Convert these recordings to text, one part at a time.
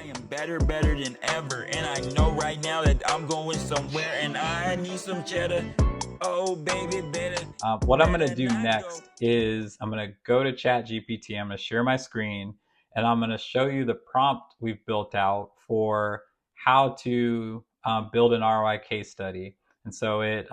am better than ever. And I know right now that I'm going somewhere and I need some cheddar. Oh, baby, better. What I'm going to do next is I'm going to go to ChatGPT. I'm going to share my screen and I'm going to show you the prompt we've built out for how to build an ROI case study. And so it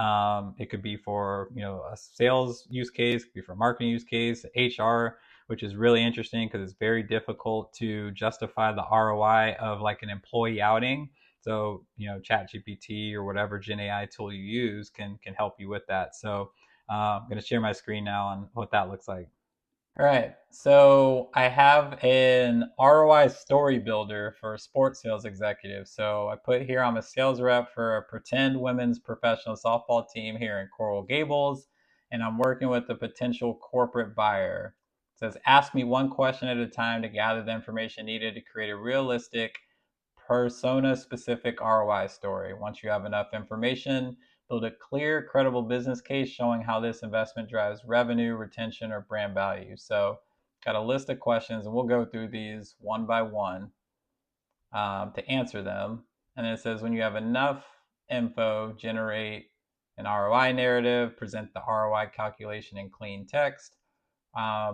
could be for a sales use case, it could be for a marketing use case, HR, which is really interesting because it's very difficult to justify the ROI of like an employee outing. So ChatGPT or whatever Gen AI tool you use can help you with that. So I'm going to share my screen now on what that looks like. All right, so I have an ROI story builder for sports sales executives. So I put here I'm a sales rep for a pretend women's professional softball team here in Coral Gables, and I'm working with a potential corporate buyer. It says, ask me one question at a time to gather the information needed to create a realistic, persona-specific ROI story. Once you have enough information, build a clear, credible business case showing how this investment drives revenue, retention, or brand value. So, got a list of questions, and we'll go through these one by one to answer them. And then it says, when you have enough info, generate an ROI narrative, present the ROI calculation in clean text,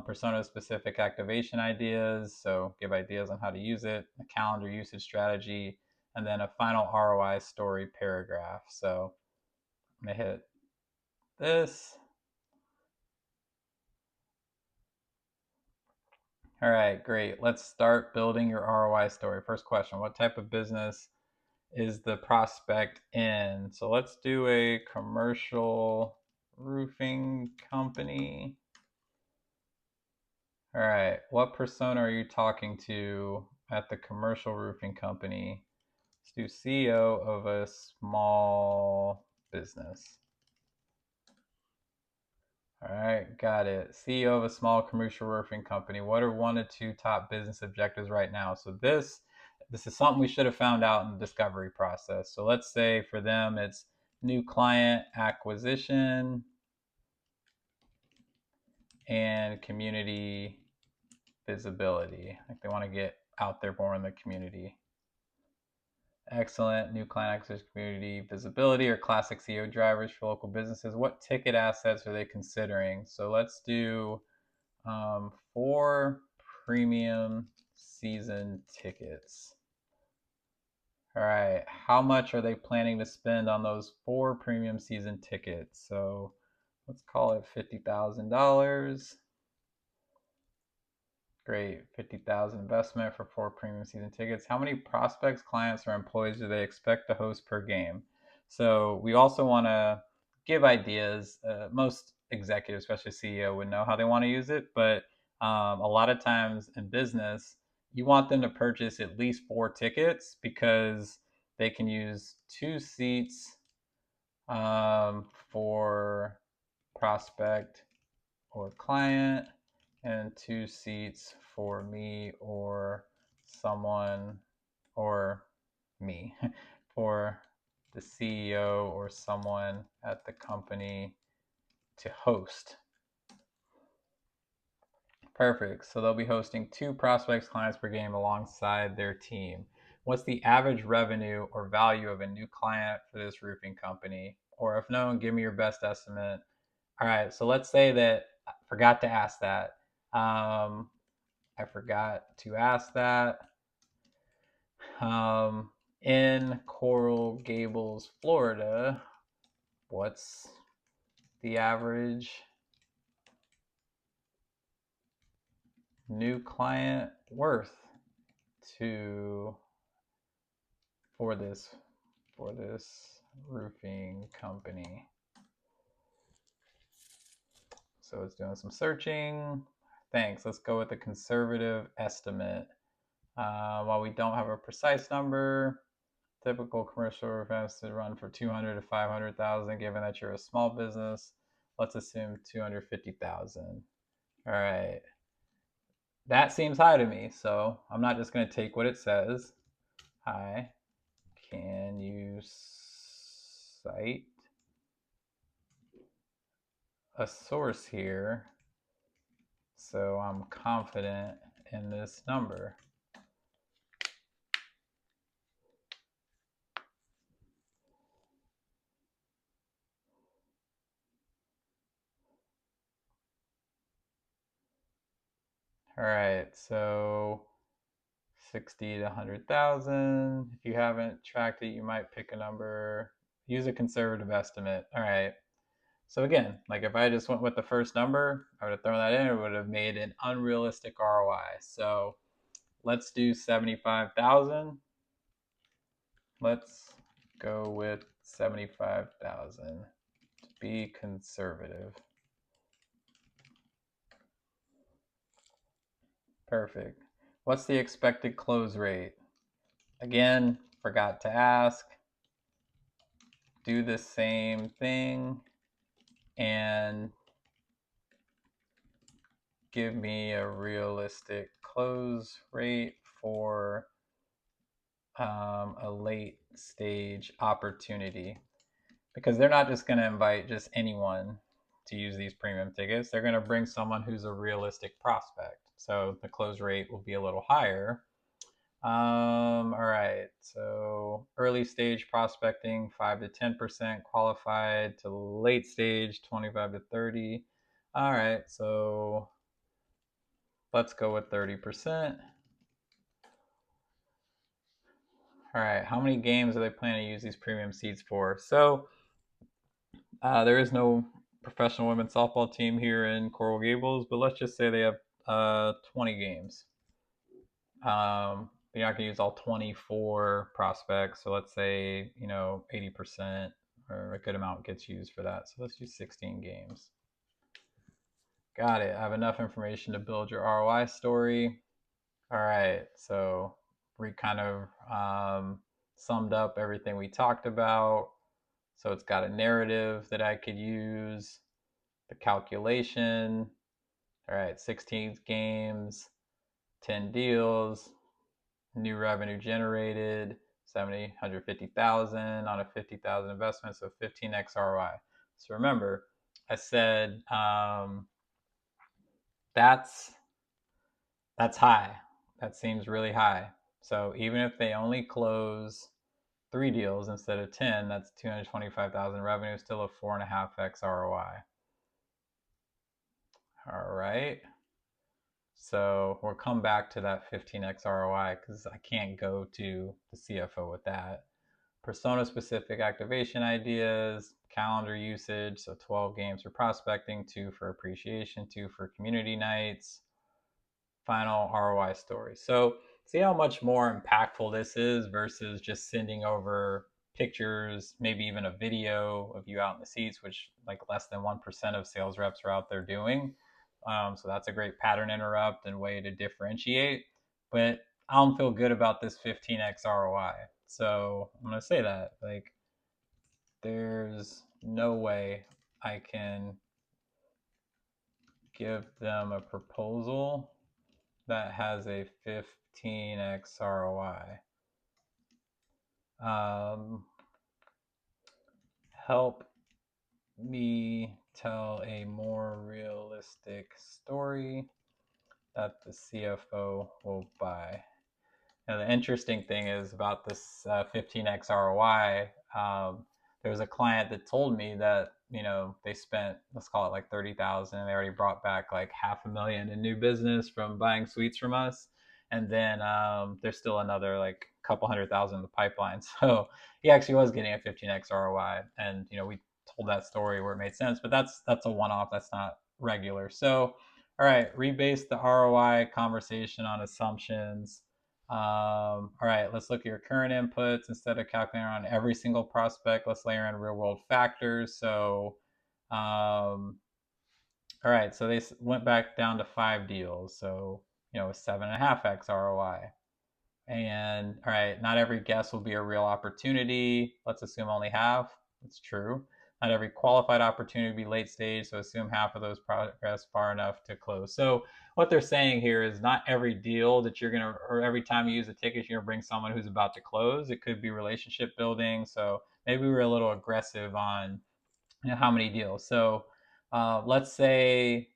persona-specific activation ideas, so give ideas on how to use it, a calendar usage strategy, and then a final ROI story paragraph. So I'm going to hit this. All right, great. Let's start building your ROI story. First question, what type of business is the prospect in? So let's do a commercial roofing company. All right, what persona are you talking to at the commercial roofing company? Let's do CEO of a small business. All right, got it. CEO of a small commercial roofing company. What are 1 to 2 top business objectives right now? So this is something we should have found out in the discovery process. So let's say for them it's new client acquisition and community visibility. Like they want to get out there more in the community. Excellent. New client acquisition, community visibility, or classic CEO drivers for local businesses. What ticket assets are they considering? So let's do 4 premium season tickets. All right. How much are they planning to spend on those 4 premium season tickets? So let's call it $50,000. Great, 50,000 investment for 4 premium season tickets. How many prospects, clients, or employees do they expect to host per game? So we also want to give ideas. Most executives, especially CEO, would know how they want to use it, but a lot of times in business, you want them to purchase at least 4 tickets because they can use 2 seats for prospect or client and 2 seats for me or someone or me for the CEO or someone at the company to host. Perfect. So they'll be hosting 2 prospects, clients per game alongside their team. What's the average revenue or value of a new client for this roofing company? Or if no, give me your best estimate. All right, so let's say that I forgot to ask that. I forgot to ask that. In Coral Gables, Florida, what's the average new client worth for this roofing company? So it's doing some searching. Thanks. Let's go with a conservative estimate. While we don't have a precise number, typical commercial roof has to run for 200 to 500,000. Given that you're a small business, let's assume 250,000. All right, that seems high to me, so I'm not just going to take what it says. Hi, can you cite a source here so I'm confident in this number? All right, so 60 to 100,000. If you haven't tracked it, you might pick a number. Use a conservative estimate. All right. So again, like if I just went with the first number, I would have thrown that in, it would have made an unrealistic ROI. So let's do 75,000. Let's go with 75,000 to be conservative. Perfect. What's the expected close rate? Again, forgot to ask. Do the same thing and give me a realistic close rate for a late stage opportunity, because they're not just going to invite just anyone to use these premium tickets. They're going to bring someone who's a realistic prospect. So the close rate will be a little higher. All right. So early stage prospecting, 5 to 10% qualified, to late stage, 25 to 30. All right. So let's go with 30%. All right. How many games are they planning to use these premium seats for? So there is no professional women's softball team here in Coral Gables, but let's just say they have 20 games. You're not going to use all 24 prospects. So let's say, 80% or a good amount gets used for that. So let's do 16 games. Got it. I have enough information to build your ROI story. All right. So we kind of summed up everything we talked about. So it's got a narrative that I could use, the calculation. All right, 16 games, 10 deals, new revenue generated, 150,000 on a 50,000 investment, so 15x ROI. So remember, I said that's high. That seems really high. So even if they only close 3 deals instead of 10, that's 225,000 revenue, still a 4.5x ROI. All right. So we'll come back to that 15x ROI because I can't go to the CFO with that. Persona specific activation ideas, calendar usage, so 12 games for prospecting, 2 for appreciation, 2 for community nights, final ROI story. So see how much more impactful this is versus just sending over pictures, maybe even a video of you out in the seats, which like less than 1% of sales reps are out there doing. So that's a great pattern interrupt and way to differentiate. But I don't feel good about this 15x ROI. So I'm going to say that. Like, there's no way I can give them a proposal that has a 15x ROI. Help me tell a more realistic story that the CFO will buy. Now, the interesting thing is about this 15x ROI. There was a client that told me that they spent, let's call it like 30,000, and they already brought back like $500,000 in new business from buying suites from us, and then there's still another like couple 100,000 in the pipeline. So he actually was getting a 15x ROI, and we told that story where it made sense, but that's a one-off. That's not regular. So all right, rebase the ROI conversation on assumptions. All right, let's look at your current inputs. Instead of calculating on every single prospect, let's layer in real world factors. So, all right, so they went back down to 5 deals. So, 7.5x ROI. And all right, not every guess will be a real opportunity. Let's assume only half. That's true. Not every qualified opportunity will be late stage, so assume half of those progress far enough to close. So what they're saying here is not every deal that you're gonna, or every time you use a ticket, you're gonna bring someone who's about to close. It could be relationship building. So maybe we're a little aggressive on how many deals. So let's say,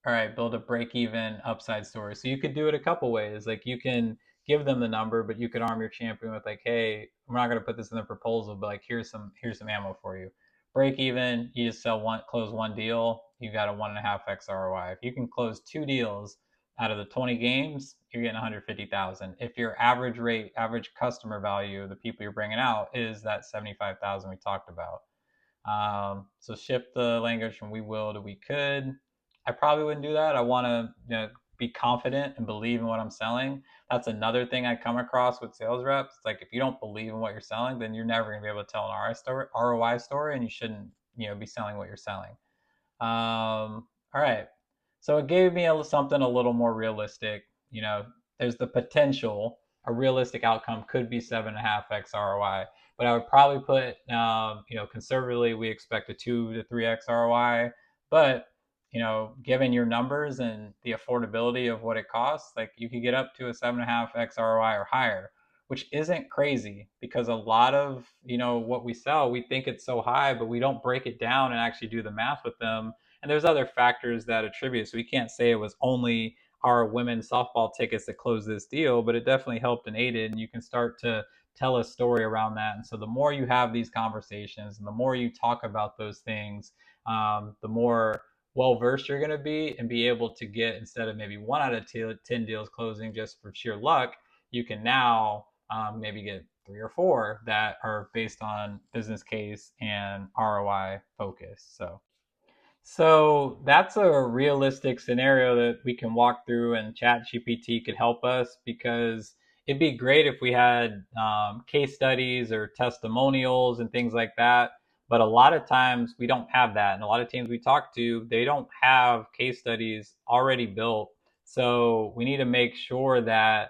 all right, build a break even upside story. So you could do it a couple ways. Like you can give them the number, but you could arm your champion with like, hey, I'm not going to put this in the proposal, but like here's some ammo for you. Break even, you just close one deal, you got a 1.5x ROI. If you can close 2 deals out of the 20 games, you're getting 150,000. If your average customer value, the people you're bringing out, is that 75,000 we talked about. So shift the language from we will to we could. I probably wouldn't do that. I want to be confident and believe in what I'm selling. That's another thing I come across with sales reps. It's like if you don't believe in what you're selling, then you're never going to be able to tell an ROI story, and you shouldn't be selling what you're selling. All right. So it gave me something a little more realistic. There's the potential, a realistic outcome could be 7.5x ROI, but I would probably put, conservatively, we expect a 2 to 3x ROI. But, given your numbers and the affordability of what it costs, like you could get up to a 7.5x ROI or higher, which isn't crazy because a lot of, what we sell, we think it's so high, but we don't break it down and actually do the math with them. And there's other factors that attribute. So we can't say it was only our women's softball tickets that closed this deal, but it definitely helped and aided. And you can start to tell a story around that. And so the more you have these conversations and the more you talk about those things, the more well versed you're going to be and be able to get, instead of maybe 1 out of 10 deals closing just for sheer luck, you can now maybe get 3 or 4 that are based on business case and ROI focus. So that's a realistic scenario that we can walk through, and ChatGPT could help us, because it'd be great if we had case studies or testimonials and things like that. But a lot of times we don't have that. And a lot of teams we talk to, they don't have case studies already built. So we need to make sure that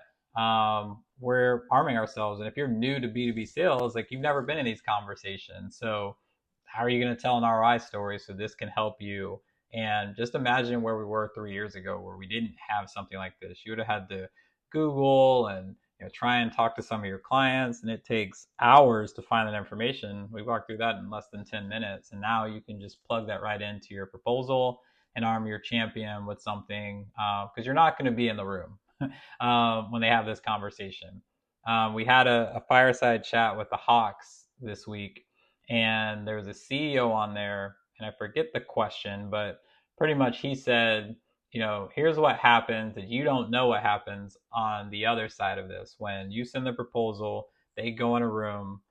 we're arming ourselves. And if you're new to B2B sales, like you've never been in these conversations. So how are you going to tell an ROI story? So this can help you. And just imagine where we were 3 years ago, where we didn't have something like this. You would have had to Google and try and talk to some of your clients, and it takes hours to find that information. We walked through that in less than 10 minutes, and now you can just plug that right into your proposal and arm your champion with something, because you're not going to be in the room when they have this conversation. We had a fireside chat with the Hawks this week, and there was a CEO on there, and I forget the question, but pretty much he said, here's what happens that you don't know what happens on the other side of this. When you send the proposal, they go in a room.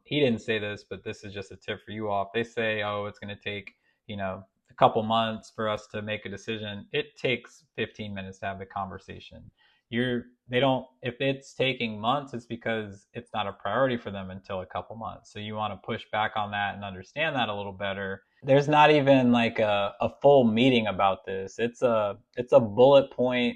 He didn't say this, but this is just a tip for you all. If they say, oh, it's going to take, a couple months for us to make a decision, it takes 15 minutes to have the conversation. They don't, if it's taking months, it's because it's not a priority for them until a couple months. So you want to push back on that and understand that a little better. There's not even like a full meeting about this. It's a bullet point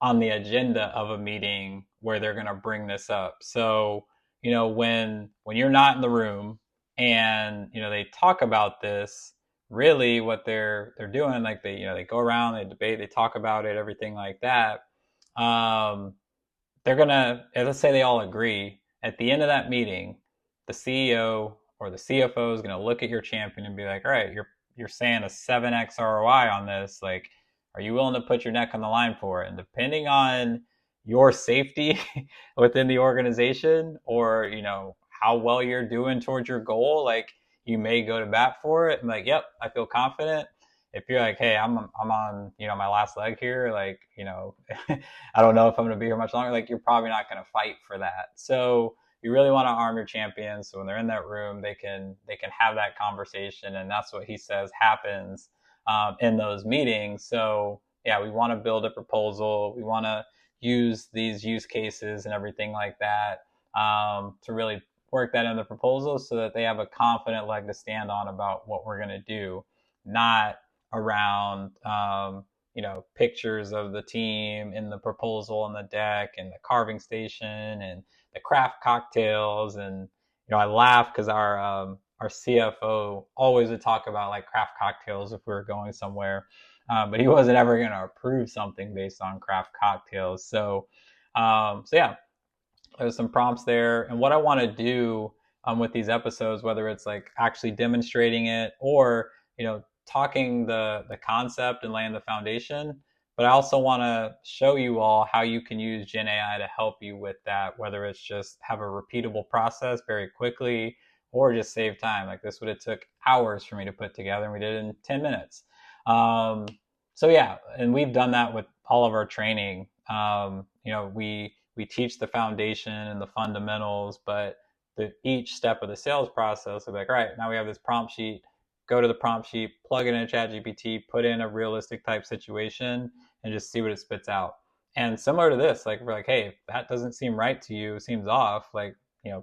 on the agenda of a meeting where they're going to bring this up. So, when you're not in the room and, they talk about this, really what they're doing, like they go around, they debate, they talk about it, everything like that. They're gonna, let's say they all agree. At the end of that meeting, the CEO or the CFO is gonna look at your champion and be like, all right, you're saying a 7x ROI on this. Like, are you willing to put your neck on the line for it? And depending on your safety within the organization, or how well you're doing towards your goal, like you may go to bat for it and like, yep, I feel confident. If you're like, hey, I'm on, my last leg here, like, I don't know if I'm going to be here much longer, like you're probably not going to fight for that. So you really want to arm your champions, so when they're in that room, they can have that conversation. And that's what he says happens in those meetings. So yeah, we want to build a proposal. We want to use these use cases and everything like that to really work that in the proposal, so that they have a confident leg to stand on about what we're going to do, not around pictures of the team in the proposal and the deck and the carving station and the craft cocktails. And I laugh because our CFO always would talk about like craft cocktails if we were going somewhere, but he wasn't ever going to approve something based on craft cocktails. So yeah, there's some prompts there. And what I want to do with these episodes, whether it's like actually demonstrating it or talking the concept and laying the foundation, but I also want to show you all how you can use Gen AI to help you with that, whether it's just have a repeatable process very quickly or just save time. Like this would have took hours for me to put together, and we did it in 10 minutes. So yeah, and we've done that with all of our training. We teach the foundation and the fundamentals, but each step of the sales process, we're like, all right, now we have this prompt sheet. Go to the prompt sheet, plug it in ChatGPT, put in a realistic type situation, and just see what it spits out. And similar to this, like we're like, hey, if that doesn't seem right to you, seems off, like,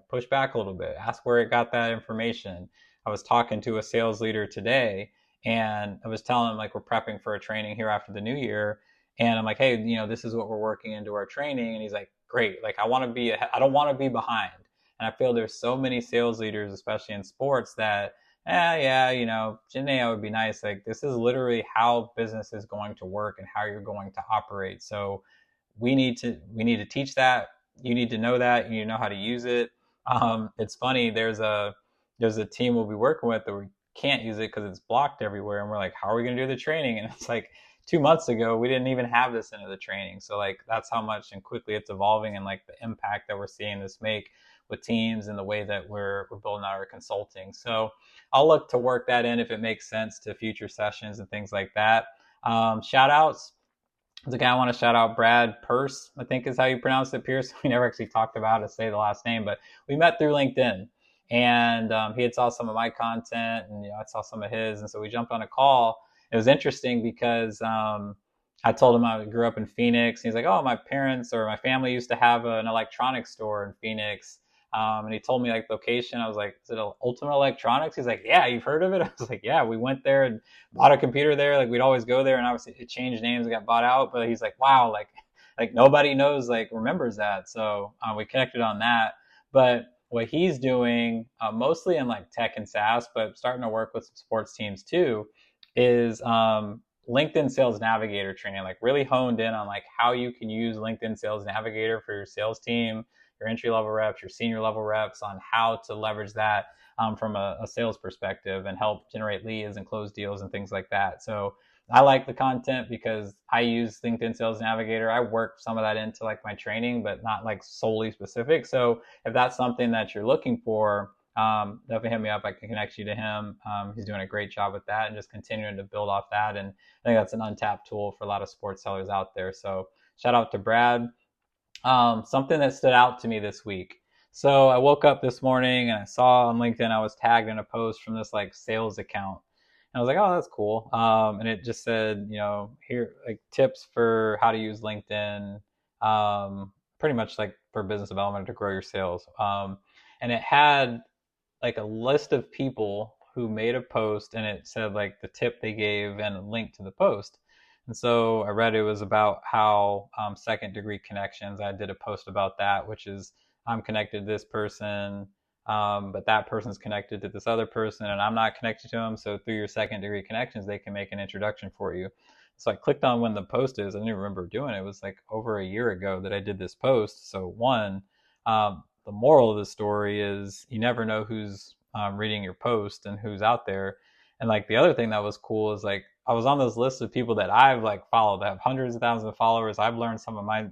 push back a little bit, ask where it got that information. I was talking to a sales leader today, and I was telling him, like, we're prepping for a training here after the new year, and I'm like, hey, this is what we're working into our training. And he's like, great, like, I don't want to be behind. And I feel there's so many sales leaders, especially in sports, that yeah, Janae would be nice. Like, this is literally how business is going to work and how you're going to operate. So we need to teach that. You need to know that. You need to know how to use it. It's funny. There's a team we'll be working with that we can't use it because it's blocked everywhere, and we're like, how are we going to do the training? And it's like 2 months ago we didn't even have this into the training. So like that's how much and quickly it's evolving, and like the impact that we're seeing this make with teams and the way that we're building out our consulting. So I'll look to work that in if it makes sense to future sessions and things like that. Shout outs. The guy I want to shout out, Brad Purse, I think is how you pronounce it, Pierce. We never actually talked about how to say the last name, but we met through LinkedIn. And he had saw some of my content, and I saw some of his. And so we jumped on a call. It was interesting because I told him I grew up in Phoenix. He's like, oh, my parents or my family used to have an electronics store in Phoenix. And he told me like location. I was like, is it Ultimate Electronics? He's like, yeah, you've heard of it? I was like, yeah, we went there and bought a computer there. Like we'd always go there, and obviously it changed names and got bought out. But he's like, wow, like nobody knows, like remembers that. So we connected on that. But what he's doing, mostly in like tech and SaaS, but starting to work with some sports teams too, is LinkedIn Sales Navigator training, like really honed in on like how you can use LinkedIn Sales Navigator for your sales team, your entry level reps, your senior level reps, on how to leverage that from a sales perspective and help generate leads and close deals and things like that. So I like the content because I use LinkedIn Sales Navigator. I work some of that into like my training, but not like solely specific. So if that's something that you're looking for, definitely hit me up. I can connect you to him. He's doing a great job with that and just continuing to build off that. And I think that's an untapped tool for a lot of sports sellers out there. So shout out to Brad. Something that stood out to me this week. So I woke up this morning and I saw on LinkedIn I was tagged in a post from this like sales account. And I was like, oh, that's cool. And it just said, here, like tips for how to use LinkedIn, pretty much like for business development to grow your sales. And it had like a list of people who made a post, and it said like the tip they gave and a link to the post. And so I read it was about how second degree connections. I did a post about that, which is I'm connected to this person, but that person's connected to this other person, and I'm not connected to them. So through your second degree connections, they can make an introduction for you. So I clicked on when the post is. I didn't remember doing it. It was like over a year ago that I did this post. So one, the moral of the story is you never know who's reading your post and who's out there. And like the other thing that was cool is like I was on this list of people that I've like followed that have hundreds of thousands of followers. I've learned some of my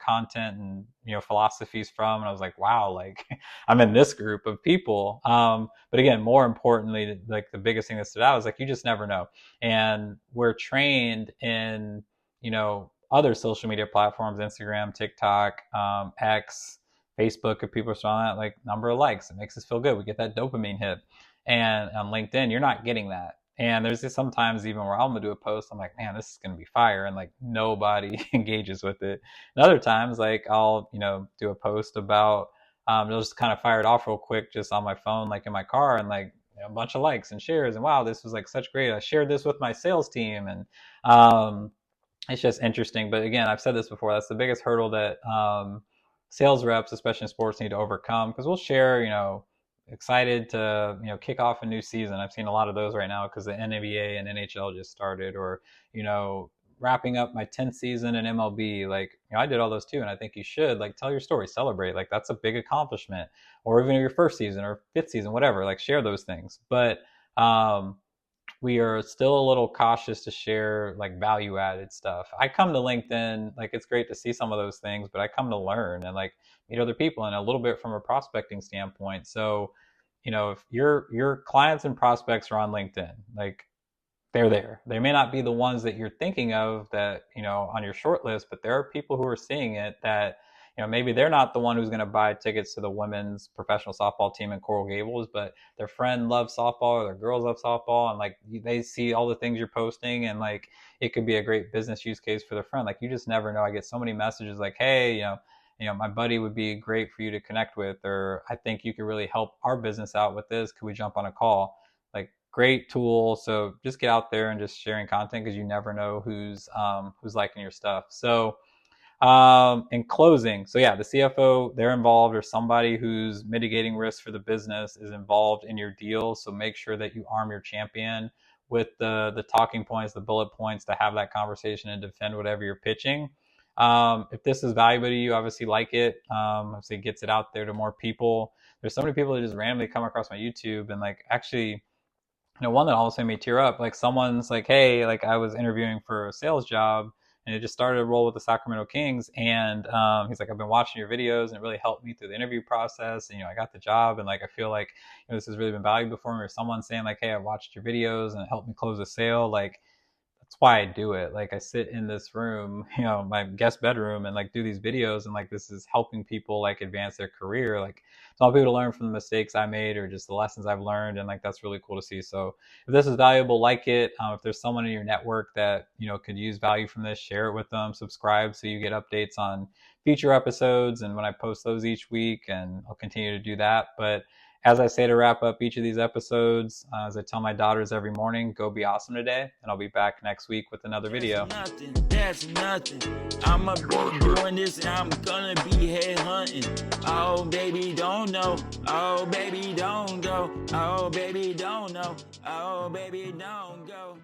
content and philosophies from, and I was like, wow, like I'm in this group of people. But again, more importantly, like the biggest thing that stood out is like you just never know, and we're trained in other social media platforms, Instagram, TikTok, X, Facebook. If people are on that, like number of likes, it makes us feel good. We get that dopamine hit. And on LinkedIn, you're not getting that. And there's just sometimes even where I'm gonna do a post, I'm like, man, this is gonna be fire, and like nobody engages with it. And other times, like I'll do a post about it'll just kind of fire it off real quick, just on my phone, like in my car, and like a bunch of likes and shares, and wow, this was like such great. I shared this with my sales team, and it's just interesting. But again, I've said this before. That's the biggest hurdle that sales reps, especially in sports, need to overcome, because we'll share, excited to kick off a new season. I've seen a lot of those right now because the NBA and NHL just started, or wrapping up my 10th season in MLB. Like I did all those too, and I think you should like tell your story, celebrate. Like that's a big accomplishment. Or even your first season or fifth season, whatever. Like share those things. But we are still a little cautious to share like value added stuff. I come to LinkedIn, like it's great to see some of those things, but I come to learn and like meet other people, and a little bit from a prospecting standpoint. So, if your clients and prospects are on LinkedIn, like they're there. They may not be the ones that you're thinking of that, you know, on your short list, but there are people who are seeing it that, you know, maybe they're not the one who's going to buy tickets to the women's professional softball team in Coral Gables, but their friend loves softball or their girls love softball. And like they see all the things you're posting, and like it could be a great business use case for their friend. Like you just never know. I get so many messages like, hey, my buddy would be great for you to connect with, or I think you could really help our business out with this. Could we jump on a call? Like great tool. So just get out there and just sharing content, because you never know who's liking your stuff. So in closing, so yeah, the CFO, they're involved, or somebody who's mitigating risk for the business is involved in your deal. So make sure that you arm your champion with the talking points, the bullet points to have that conversation and defend whatever you're pitching. If this is valuable to you, obviously like it. Obviously it gets it out there to more people. There's so many people that just randomly come across my YouTube and like actually, one that almost made me tear up. Like someone's like, hey, like I was interviewing for a sales job and it just started to roll with the Sacramento Kings. And he's like, I've been watching your videos and it really helped me through the interview process. And, I got the job, and like, I feel like, this has really been valuable for me. Or someone saying like, hey, I watched your videos and it helped me close a sale. Like, that's why I do it. Like I sit in this room, my guest bedroom, and like do these videos, and like this is helping people like advance their career. Like it's all people to learn from the mistakes I made or just the lessons I've learned, and like that's really cool to see. So if this is valuable, like it. If there's someone in your network that could use value from this, share it with them. Subscribe so you get updates on future episodes and when I post those each week, and I'll continue to do that. But as I say to wrap up each of these episodes, as I tell my daughters every morning, go be awesome today, and I'll be back next week with another video. That's nothing. I'ma be doing this and I'm gonna be head hunting. Oh, baby, don't know. Oh, baby, don't go. Oh, baby, don't know. Oh, baby, don't go.